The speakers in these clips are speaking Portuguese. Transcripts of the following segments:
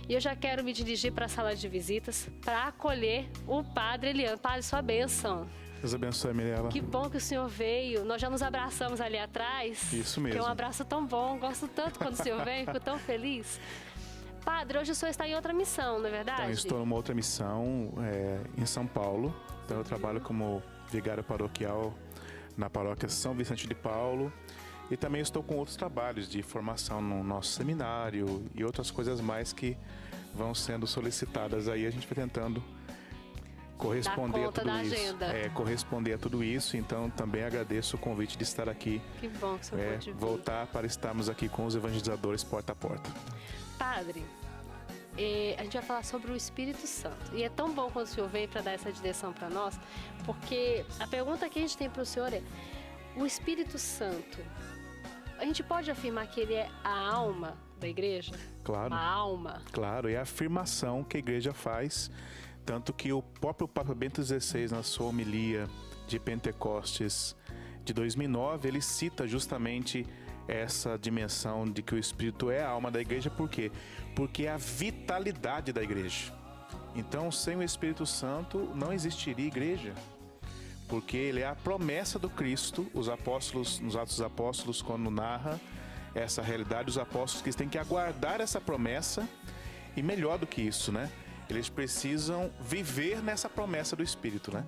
E eu já quero me dirigir para a sala de visitas para acolher o Padre Eliano. Padre, sua bênção. Deus abençoe, Mirela. Que bom que o senhor veio. Nós já nos abraçamos ali atrás. Isso mesmo. Que é um abraço tão bom. Gosto tanto quando o senhor vem, fico tão feliz. Padre, hoje o senhor está em outra missão, não é verdade? Então, eu estou numa outra missão em São Paulo. Então, eu trabalho como vigário paroquial na paróquia São Vicente de Paulo. E também estou com outros trabalhos de formação no nosso seminário e outras coisas mais que vão sendo solicitadas. Aí a gente vai tentando corresponder a tudo isso. Corresponder a tudo isso. Então, também agradeço o convite de estar aqui. Que bom que o senhor pode vir. Voltar para estarmos aqui com os evangelizadores porta a porta. Padre, a gente vai falar sobre o Espírito Santo. E é tão bom quando o senhor vem para dar essa direção para nós, porque a pergunta que a gente tem para o senhor é: o Espírito Santo, a gente pode afirmar que ele é a alma da igreja? Claro. A alma. Claro, é a afirmação que a igreja faz, tanto que o próprio Papa Bento XVI, na sua homilia de Pentecostes de 2009, ele cita justamente essa dimensão de que o Espírito é a alma da igreja. Por quê? Porque é a vitalidade da igreja. Então, sem o Espírito Santo, não existiria igreja. Porque ele é a promessa do Cristo. Os apóstolos, nos Atos dos Apóstolos, quando narra essa realidade, os apóstolos que têm que aguardar essa promessa, e melhor do que isso, né? Eles precisam viver nessa promessa do Espírito, né?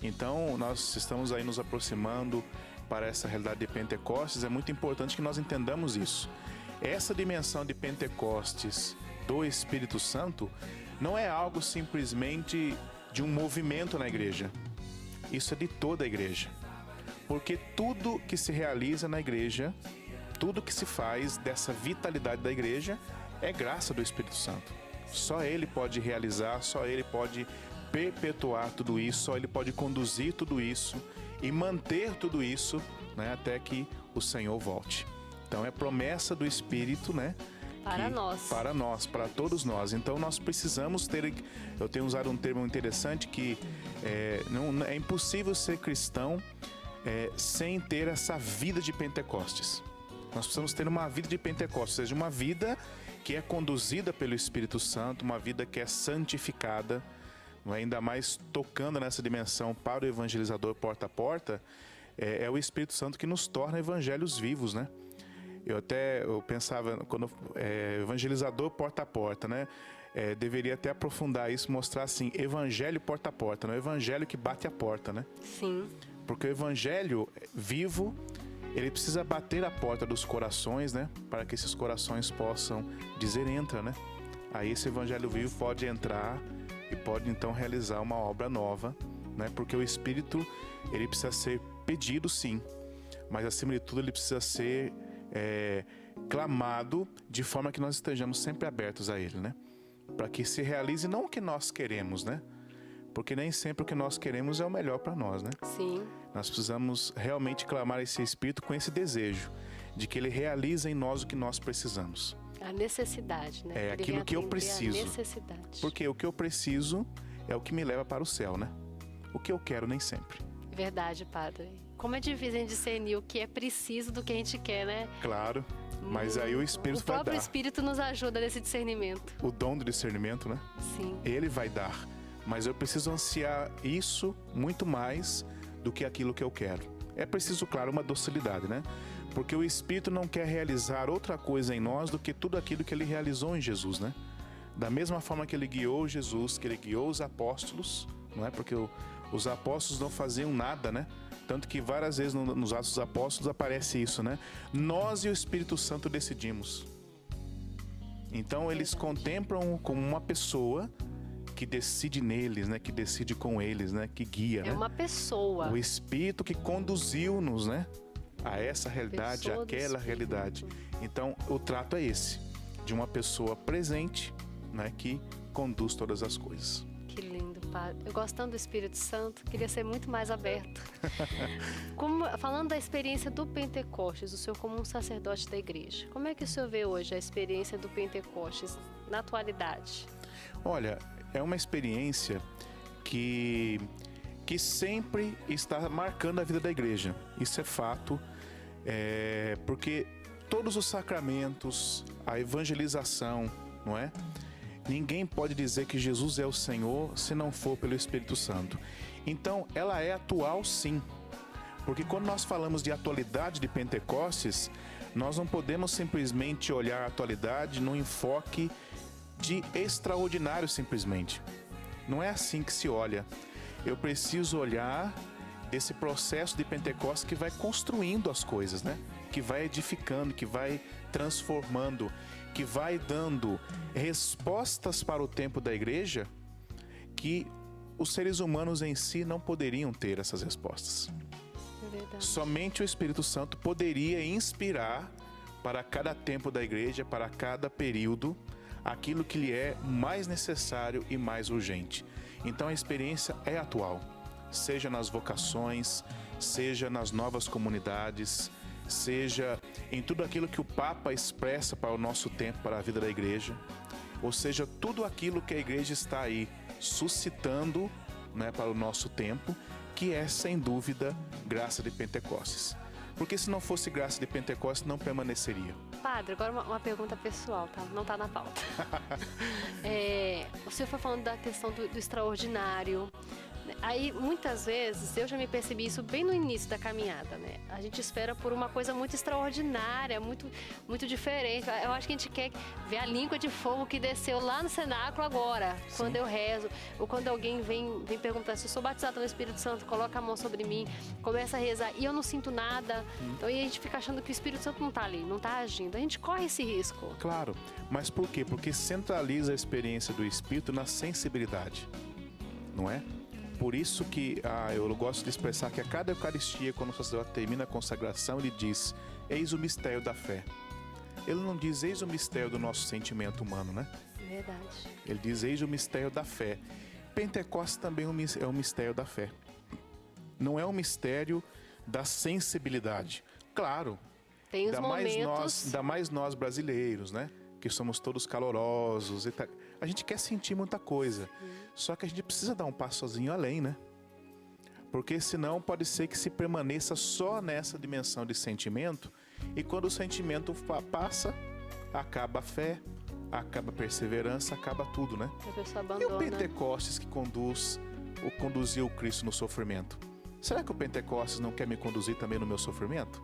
Então, nós estamos aí nos aproximando para essa realidade de Pentecostes. É muito importante que nós entendamos isso. Essa dimensão de Pentecostes do Espírito Santo não é algo simplesmente de um movimento na igreja. Isso é de toda a igreja. Porque tudo que se realiza na igreja, tudo que se faz dessa vitalidade da igreja, é graça do Espírito Santo. Só Ele pode realizar, só Ele pode perpetuar tudo isso, só Ele pode conduzir tudo isso e manter tudo isso, né, até que o Senhor volte. Então é promessa do Espírito, né? Para nós, para todos nós. Então nós precisamos ter, eu tenho usado um termo interessante, que não é impossível ser cristão sem ter essa vida de Pentecostes. Nós precisamos ter uma vida de Pentecostes, ou seja, uma vida que é conduzida pelo Espírito Santo, uma vida que é santificada, ainda mais tocando nessa dimensão para o evangelizador porta a porta. É o Espírito Santo que nos torna evangelhos vivos, né? Eu pensava, quando evangelizador porta a porta, né? Deveria até aprofundar isso, mostrar assim, evangelho porta a porta, não é o evangelho que bate a porta, né? Sim. Porque o evangelho vivo, ele precisa bater a porta dos corações, né? Para que esses corações possam dizer entra, né? Aí esse evangelho vivo pode entrar e pode então realizar uma obra nova, né? Porque o Espírito, ele precisa ser pedido, sim, mas acima de tudo ele precisa ser clamado, de forma que nós estejamos sempre abertos a ele, né? Para que se realize não o que nós queremos, né? Porque nem sempre o que nós queremos é o melhor para nós, né? Sim. Nós precisamos realmente clamar esse Espírito com esse desejo de que ele realize em nós o que nós precisamos. A necessidade, né? É aquilo que eu preciso. A necessidade. Porque o que eu preciso é o que me leva para o céu, né? O que eu quero nem sempre. Verdade, Padre. Como é difícil a gente discernir o que é preciso do que a gente quer, né? Claro, mas aí o Espírito vai dar. O próprio Espírito nos ajuda nesse discernimento. O dom do discernimento, né? Sim. Ele vai dar. Mas eu preciso ansiar isso muito mais do que aquilo que eu quero. É preciso, claro, uma docilidade, né? Porque o Espírito não quer realizar outra coisa em nós do que tudo aquilo que ele realizou em Jesus, né? Da mesma forma que ele guiou Jesus, que ele guiou os apóstolos, não é? Porque os apóstolos não faziam nada, né? Tanto que várias vezes nos Atos dos Apóstolos aparece isso, né? Nós e o Espírito Santo decidimos. Então eles contemplam como uma pessoa que decide neles, né? Que decide com eles, né? Que guia, né? É uma pessoa. O Espírito que conduziu-nos, né? A essa realidade, aquela realidade. Então o trato é esse, de uma pessoa presente, né? Que conduz todas as coisas. Que lindo, Padre. Eu gosto tanto do Espírito Santo, queria ser muito mais aberto. Falando da experiência do Pentecostes, o senhor como um sacerdote da igreja, como é que o senhor vê hoje a experiência do Pentecostes na atualidade? Olha, é uma experiência que sempre está marcando a vida da igreja. Isso é fato, porque todos os sacramentos, a evangelização, não é? Ninguém pode dizer que Jesus é o Senhor se não for pelo Espírito Santo. Então, ela é atual sim. Porque quando nós falamos de atualidade de Pentecostes, nós não podemos simplesmente olhar a atualidade num enfoque de extraordinário simplesmente. Não é assim que se olha. Eu preciso olhar desse processo de Pentecostes que vai construindo as coisas, né? Que vai edificando, que vai transformando, que vai dando respostas para o tempo da igreja que os seres humanos em si não poderiam ter essas respostas. É verdade. Somente o Espírito Santo poderia inspirar para cada tempo da igreja, para cada período, aquilo que lhe é mais necessário e mais urgente. Então a experiência é atual, seja nas vocações, seja nas novas comunidades, seja em tudo aquilo que o Papa expressa para o nosso tempo, para a vida da igreja, ou seja, tudo aquilo que a igreja está aí suscitando, né, para o nosso tempo, que é, sem dúvida, graça de Pentecostes. Porque se não fosse graça de Pentecostes, não permaneceria. Padre, agora uma pergunta pessoal, tá? Não está na pauta. O senhor foi falando da questão do extraordinário. Aí, muitas vezes, eu já me percebi isso bem no início da caminhada, né? A gente espera por uma coisa muito extraordinária, muito, muito diferente. Eu acho que a gente quer ver a língua de fogo que desceu lá no cenáculo agora, Sim. quando eu rezo, ou quando alguém vem perguntar se eu sou batizado no Espírito Santo, coloca a mão sobre mim, começa a rezar e eu não sinto nada. Então, aí a gente fica achando que o Espírito Santo não está ali, não está agindo. A gente corre esse risco. Claro, mas por quê? Porque centraliza a experiência do Espírito na sensibilidade, não é? Por isso que eu gosto de expressar que a cada Eucaristia, quando o sacerdote termina a consagração, ele diz: eis o mistério da fé. Ele não diz: eis o mistério do nosso sentimento humano, né? Verdade. Ele diz: eis o mistério da fé. Pentecostes também é um mistério da fé. Não é um mistério da sensibilidade. Claro, Tem os momentos... ainda mais nós brasileiros, né? Que somos todos calorosos e tal. A gente quer sentir muita coisa. Só que a gente precisa dar um passozinho além, né? Porque senão pode ser que se permaneça só nessa dimensão de sentimento, e quando o sentimento passa, acaba a fé, acaba a perseverança, acaba tudo, né? A pessoa E o abandona. Pentecostes que conduziu o Cristo no sofrimento? Será que o Pentecostes não quer me conduzir também no meu sofrimento?